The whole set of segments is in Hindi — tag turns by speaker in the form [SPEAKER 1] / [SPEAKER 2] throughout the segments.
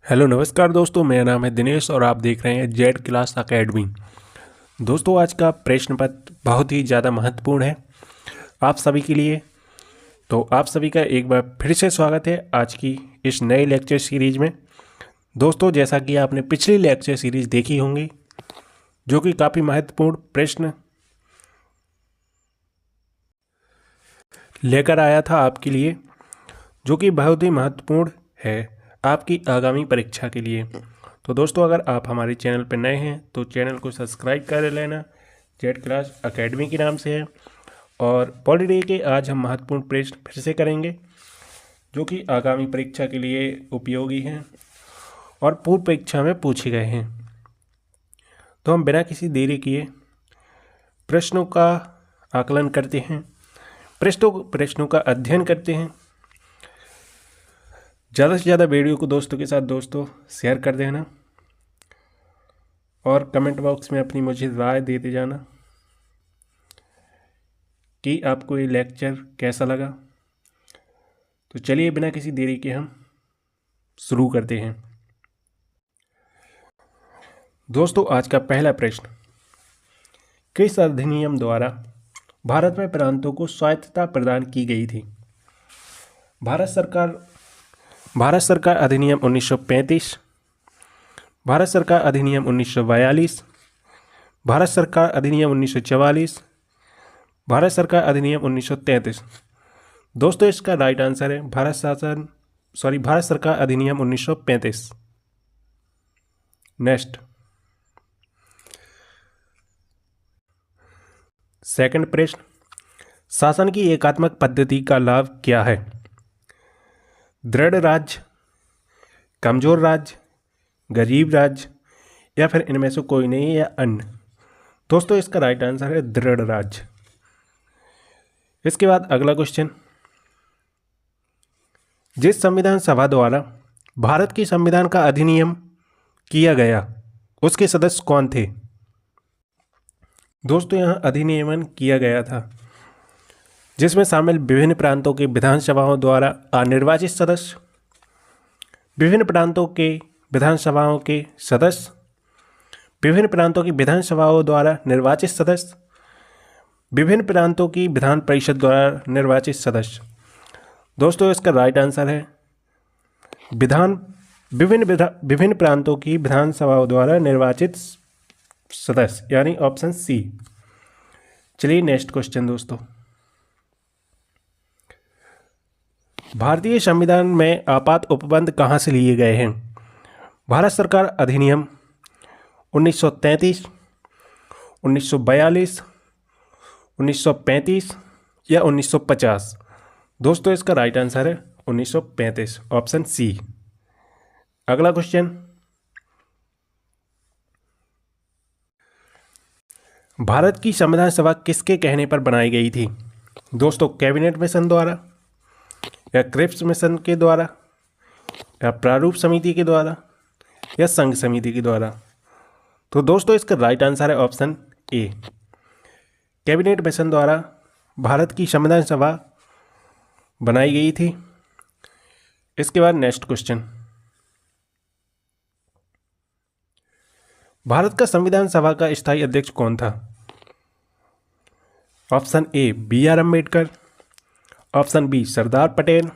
[SPEAKER 1] हेलो नमस्कार दोस्तों, मेरा नाम है दिनेश और आप देख रहे हैं जेड क्लास एकेडमी। दोस्तों, आज का प्रश्न पत्र बहुत ही ज़्यादा महत्वपूर्ण है आप सभी के लिए। तो आप सभी का एक बार फिर से स्वागत है आज की इस नए लेक्चर सीरीज में। दोस्तों, जैसा कि आपने पिछली लेक्चर सीरीज देखी होंगी, जो कि काफ़ी महत्वपूर्ण प्रश्न लेकर आया था आपके लिए, जो कि बहुत ही महत्वपूर्ण है आपकी आगामी परीक्षा के लिए। तो दोस्तों, अगर आप हमारे चैनल पर नए हैं तो चैनल को सब्सक्राइब कर लेना। जेड क्लास एकेडमी के नाम से है। और पॉलिटी के आज हम महत्वपूर्ण प्रश्न फिर से करेंगे, जो कि आगामी परीक्षा के लिए उपयोगी हैं और पूर्व परीक्षा में पूछे गए हैं। तो हम बिना किसी देरी किए प्रश्नों का आकलन करते हैं, प्रश्नों का अध्ययन करते हैं। ज़्यादा से ज़्यादा वीडियो को दोस्तों के साथ शेयर कर देना और कमेंट बॉक्स में अपनी मुझे राय देते जाना कि आपको ये लेक्चर कैसा लगा। तो चलिए बिना किसी देरी के हम शुरू करते हैं। दोस्तों, आज का पहला प्रश्न, किस अधिनियम द्वारा भारत में प्रांतों को स्वायत्तता प्रदान की गई थी? भारत सरकार अधिनियम 1935, भारत सरकार अधिनियम 1942, भारत सरकार अधिनियम 1944, भारत सरकार अधिनियम 1933। दोस्तों, इसका राइट आंसर है भारत सरकार अधिनियम 1935। नेक्स्ट, सेकंड प्रश्न, शासन की एकात्मक पद्धति का लाभ क्या है? दृढ़ राज्य, कमजोर राज्य, गरीब राज्य, या फिर इनमें से कोई नहीं या अन्य? दोस्तों, इसका राइट आंसर है दृढ़ राज्य। इसके बाद अगला क्वेश्चन, जिस संविधान सभा द्वारा भारत की संविधान का अधिनियम किया गया, उसके सदस्य कौन थे? दोस्तों, यहाँ अधिनियमन किया गया था जिसमें शामिल विभिन्न प्रांतों के विधानसभाओं द्वारा निर्वाचित सदस्य, विभिन्न प्रांतों के विधानसभाओं के सदस्य, विभिन्न प्रांतों की विधानसभाओं द्वारा निर्वाचित सदस्य, विभिन्न प्रांतों की विधान परिषद द्वारा निर्वाचित सदस्य। दोस्तों, इसका राइट आंसर है विभिन्न प्रांतों की विधानसभाओं द्वारा निर्वाचित सदस्य, यानी ऑप्शन सी। चलिए नेक्स्ट क्वेश्चन दोस्तों, भारतीय संविधान में आपात उपबंध कहाँ से लिए गए हैं? भारत सरकार अधिनियम 1933, 1942, 1935 या 1950? दोस्तों, इसका राइट आंसर है 1935, ऑप्शन सी। अगला क्वेश्चन, भारत की संविधान सभा किसके कहने पर बनाई गई थी? दोस्तों, कैबिनेट मिशन द्वारा, या क्रिप्स मिशन के द्वारा, या प्रारूप समिति के द्वारा, या संघ समिति के द्वारा? तो दोस्तों, इसका राइट आंसर है ऑप्शन ए, कैबिनेट मिशन द्वारा भारत की संविधान सभा बनाई गई थी। इसके बाद नेक्स्ट क्वेश्चन, भारत का संविधान सभा का स्थायी अध्यक्ष कौन था? Option A B R. Ambedkar, option B Sardar Patel,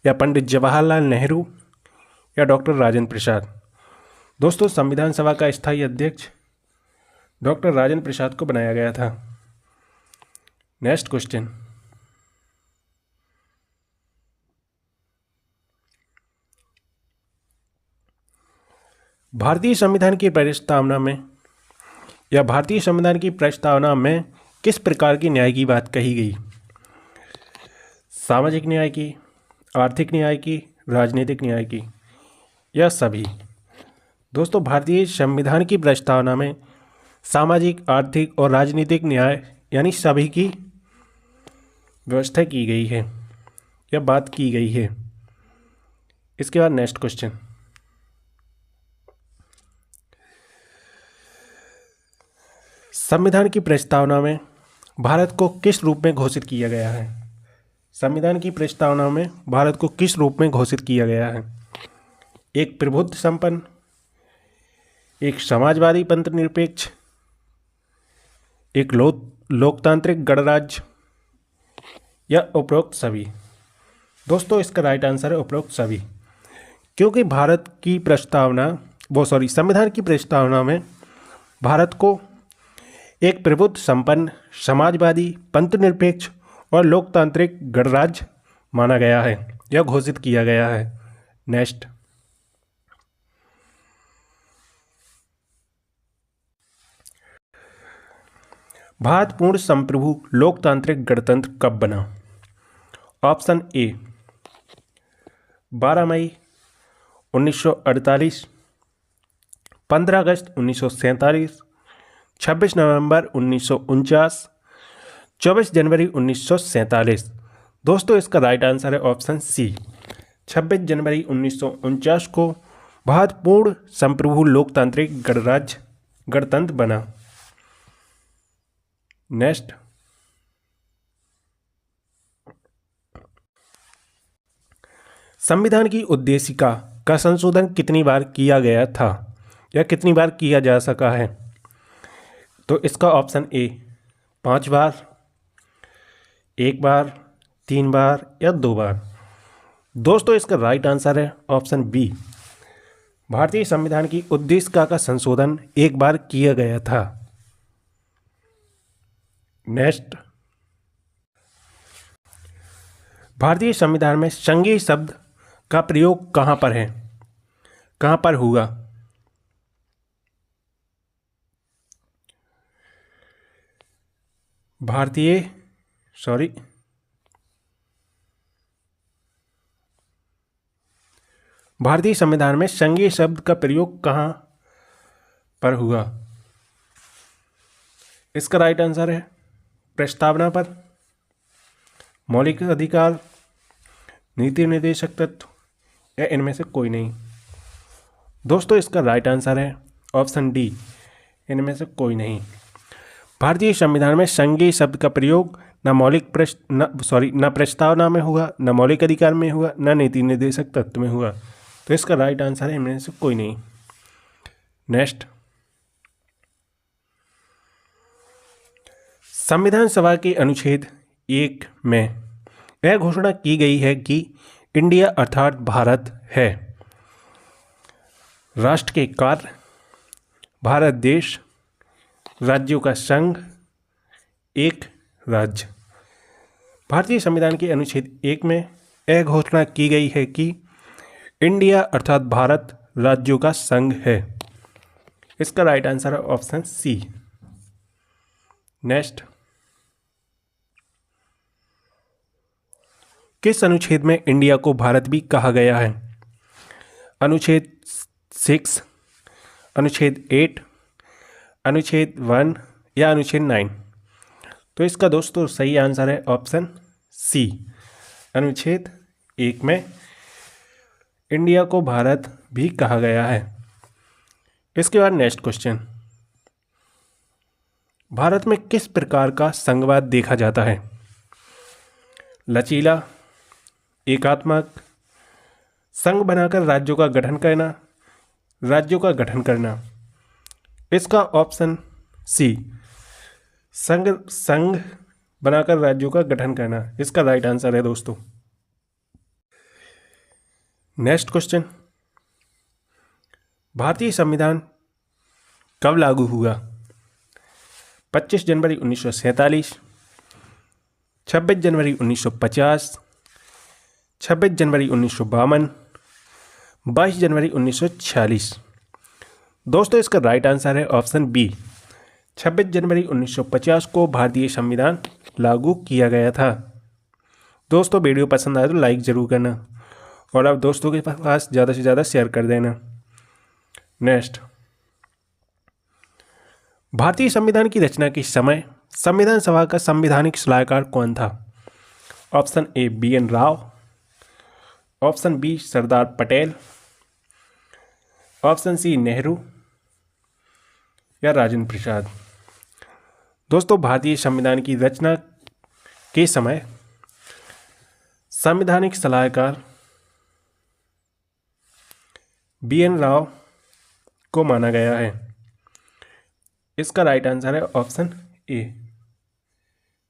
[SPEAKER 1] या पंडित जवाहरलाल नेहरू, या डॉक्टर राजेंद्र प्रसाद? दोस्तों, संविधान सभा का स्थायी अध्यक्ष डॉक्टर राजेंद्र प्रसाद को बनाया गया था। नेक्स्ट क्वेश्चन, भारतीय संविधान की प्रस्तावना में किस प्रकार की न्याय की बात कही गई? सामाजिक न्याय की, आर्थिक न्याय की, राजनीतिक न्याय की, या सभी? दोस्तों, भारतीय संविधान की प्रस्तावना में सामाजिक, आर्थिक और राजनीतिक न्याय यानी सभी की व्यवस्था की गई है या बात की गई है। इसके बाद नेक्स्ट क्वेश्चन, संविधान की प्रस्तावना में भारत को किस रूप में घोषित किया गया है? संविधान की प्रस्तावना में भारत को किस रूप में घोषित किया गया है? एक प्रभुत्व संपन्न, एक समाजवादी पंथ निरपेक्ष, एक लोकतांत्रिक गणराज्य या उपरोक्त सभी। दोस्तों इसका राइट आंसर है उपरोक्त सभी, क्योंकि संविधान की प्रस्तावना में भारत को एक प्रभुत्व संपन्न, समाजवादी, पंथ निरपेक्ष और लोकतांत्रिक गणराज्य माना गया है या घोषित किया गया है। नेक्स्ट, भारत पूर्ण संप्रभु लोकतांत्रिक गणतंत्र कब बना? ऑप्शन ए 12 मई 1948, 15 अगस्त 1947, 26 नवंबर 1949, 24 जनवरी 1947। दोस्तों इसका राइट आंसर है ऑप्शन सी, 26 जनवरी 1949 को भारत पूर्ण संप्रभु लोकतांत्रिक गणतंत्र बना। नेक्स्ट, संविधान की उद्देशिका का संशोधन कितनी बार किया गया था या कितनी बार किया जा सका है? तो इसका ऑप्शन ए 5 बार, 1 बार, 3 बार या 2 बार। दोस्तों इसका राइट आंसर है ऑप्शन बी, भारतीय संविधान की उद्देशिका का संशोधन 1 बार किया गया था। नेक्स्ट, भारतीय संविधान में संघीय शब्द का प्रयोग कहां पर है, कहां पर हुआ? भारतीय संविधान में संघीय शब्द का प्रयोग कहां पर हुआ? इसका राइट आंसर है प्रस्तावना पर, मौलिक अधिकार, नीति निर्देशक तत्व या इनमें से कोई नहीं। दोस्तों इसका राइट आंसर है ऑप्शन डी, इनमें से कोई नहीं। भारतीय संविधान में संघीय शब्द का प्रयोग न प्रस्तावना में हुआ, न मौलिक अधिकार में हुआ, न नीति निर्देशक तत्व में हुआ। तो इसका राइट आंसर है इनमें से कोई नहीं। नेक्स्ट, संविधान सभा के अनुच्छेद 1 में यह घोषणा की गई है कि इंडिया अर्थात भारत है राष्ट्र के कार्य, भारत देश, राज्यों का संघ, एक राज्य। भारतीय संविधान के अनुच्छेद 1 में यह घोषणा की गई है कि इंडिया अर्थात भारत राज्यों का संघ है। इसका राइट आंसर है ऑप्शन सी। नेक्स्ट, किस अनुच्छेद में इंडिया को भारत भी कहा गया है? अनुच्छेद 6, अनुच्छेद 8, अनुच्छेद 1 या अनुच्छेद 9? तो इसका दोस्तों सही आंसर है ऑप्शन सी, अनुच्छेद 1 में इंडिया को भारत भी कहा गया है। इसके बाद नेक्स्ट क्वेश्चन, भारत में किस प्रकार का संघवाद देखा जाता है? लचीला, एकात्मक, संघ बनाकर राज्यों का गठन करना। इसका ऑप्शन सी, संघ बनाकर राज्यों का गठन करना, इसका राइट आंसर है दोस्तों। नेक्स्ट क्वेश्चन, भारतीय संविधान कब लागू हुआ? 25 जनवरी 1947, 26 जनवरी 1950, 26 जनवरी 1952, 22 जनवरी 1946। दोस्तों इसका राइट आंसर है ऑप्शन बी, 26 जनवरी 1950 को भारतीय संविधान लागू किया गया था। दोस्तों वीडियो पसंद आए तो लाइक ज़रूर करना और आप दोस्तों के पास ज़्यादा से ज़्यादा शेयर कर देना। नेक्स्ट, भारतीय संविधान की रचना के समय संविधान सभा का संवैधानिक सलाहकार कौन था? Option A BN Rao, option B Sardar Patel, option C Nehru या राजेंद्र प्रसाद। दोस्तों भारतीय संविधान की रचना के समय संवैधानिक सलाहकार BN राव को माना गया है? इसका राइट आंसर है option A,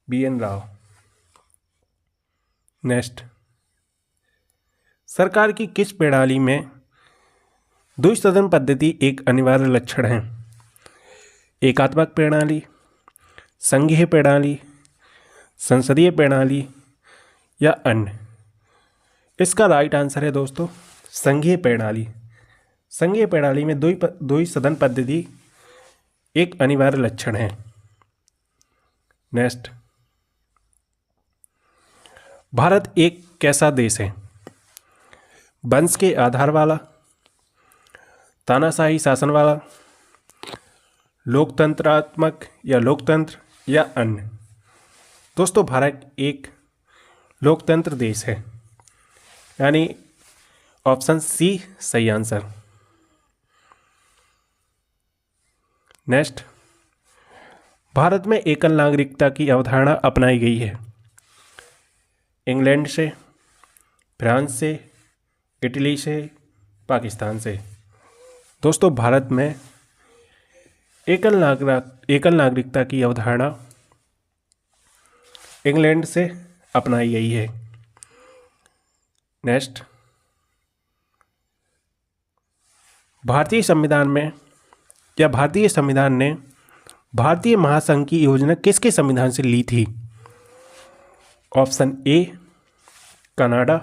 [SPEAKER 1] BN Rao. Next, सरकार की किस प्रणाली में द्विसदन पद्धति एक अनिवार्य लक्षण है? एकात्मक प्रणाली, संघीय प्रणाली, संसदीय प्रणाली या अन्य? इसका राइट आंसर है दोस्तों संघीय प्रणाली। संघीय प्रणाली में द्विसदन पद्धति एक अनिवार्य लक्षण है। नेक्स्ट, भारत एक कैसा देश है? वंश के आधार वाला, तानाशाही शासन वाला, लोकतंत्रात्मक या लोकतंत्र या अन्य? दोस्तों भारत एक लोकतंत्र देश है, यानी ऑप्शन सी सही आंसर। नेक्स्ट, भारत में एकल नागरिकता की अवधारणा अपनाई गई है? इंग्लैंड से, फ्रांस से, इटली से, पाकिस्तान से? दोस्तों भारत में एकल नागरिकता की अवधारणा इंग्लैंड से अपनाई गई है। नेक्स्ट, भारतीय संविधान ने भारतीय महासंघ की योजना किसके संविधान से ली थी? Option A Canada,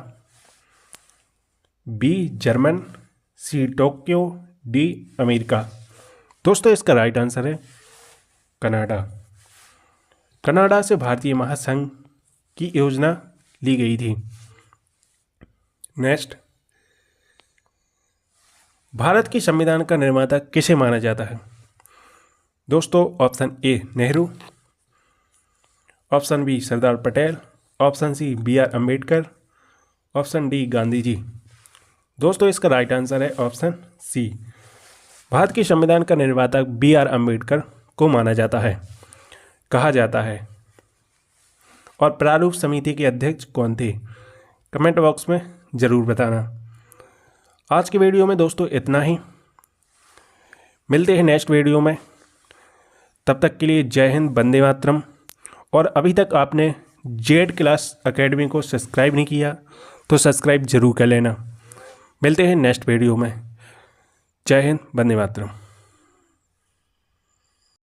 [SPEAKER 1] B German, C Tokyo, D America? दोस्तों इसका राइट आंसर है कनाडा। कनाडा से भारतीय महासंघ की योजना ली गई थी। नेक्स्ट, भारत के संविधान का निर्माता किसे माना जाता है? दोस्तों option A Nehru, option B Sardar Patel, option C BR Ambedkar, option D Gandhi ji? दोस्तों इसका राइट आंसर है ऑप्शन सी। भारत के संविधान का निर्माता BR अम्बेडकर को माना जाता है, कहा जाता है। और प्रारूप समिति के अध्यक्ष कौन थे? कमेंट बॉक्स में ज़रूर बताना। आज की वीडियो में दोस्तों इतना ही, मिलते हैं नेक्स्ट वीडियो में। तब तक के लिए जय हिंद, वंदे मातरम। और अभी तक आपने जेड क्लास एकेडमी को सब्सक्राइब नहीं किया तो सब्सक्राइब जरूर कर लेना। मिलते हैं नेक्स्ट वीडियो में। जय हिंद, वंदे मातरम।